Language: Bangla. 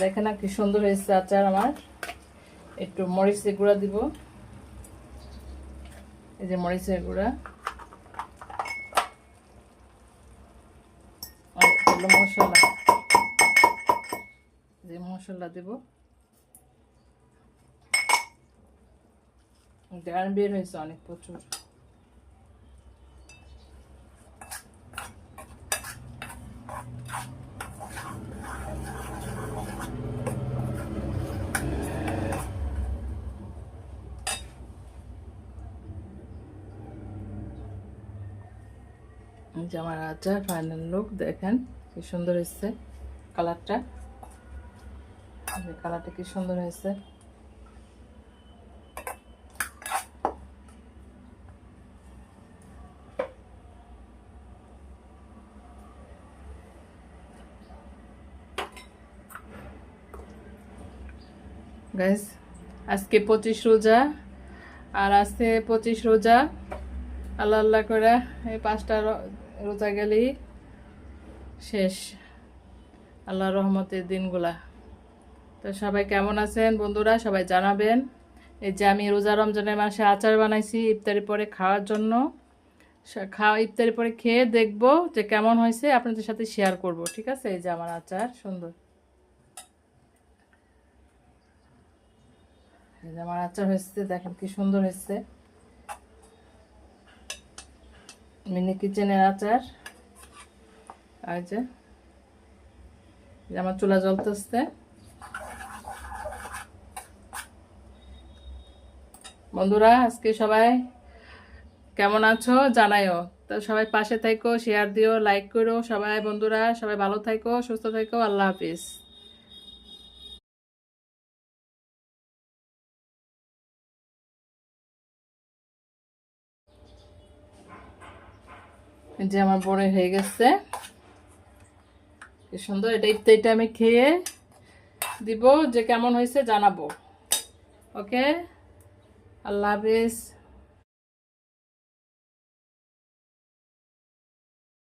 দেখেন না কি সুন্দর হয়েছে আচার আমার। একটু মরিচের গুঁড়া দিব, এই যে মরিচের গুঁড়া, আর হলো মশলা, যে মশলা দিব। গান বের হয়েছে অনেক প্রচুর। যে আমার আচার ফাইনাল লুক দেখেন কি সুন্দর হয়েছে কালারটা। কালারটা কি সুন্দর হয়েছে। গাইস আজকে 25 রোজা, আর আজকে 25 রোজা। আল্লাহ আল্লাহ করে এই 5টা রোজা গেলেই শেষ আল্লাহর রহমতের দিনগুলা। তো সবাই কেমন আছেন বন্ধুরা, সবাই জানাবেন। এই যে আমি রোজা রমজানের মাসে আচার বানাইছি ইফতারি পরে খাওয়ার জন্য। ইফতারি পরে খেয়ে দেখবো যে কেমন হয়েছে, আপনাদের সাথে শেয়ার করব, ঠিক আছে। এই যে আমার আচার সুন্দর, এই যে আমার আচার হয়েছে, দেখেন কি সুন্দর হয়েছে। মিনি কিচেনের আচার। আর যে আমার চুলা জ্বলতেছে। বন্ধুরা আজকে সবাই কেমন আছো জানাইও। তো সবাই পাশে থাকো, শেয়ার দিও, লাইক করো সবাই। বন্ধুরা সবাই ভালো থাকো, সুস্থ থাকো, আল্লাহ হাফিজ। যে আমার বড় হয়ে গেছে কি সুন্দর। এটা আমি খেয়ে দিব যে কেমন হয়েছে জানাবো। ওকে, আল্লাহ হাফিজ।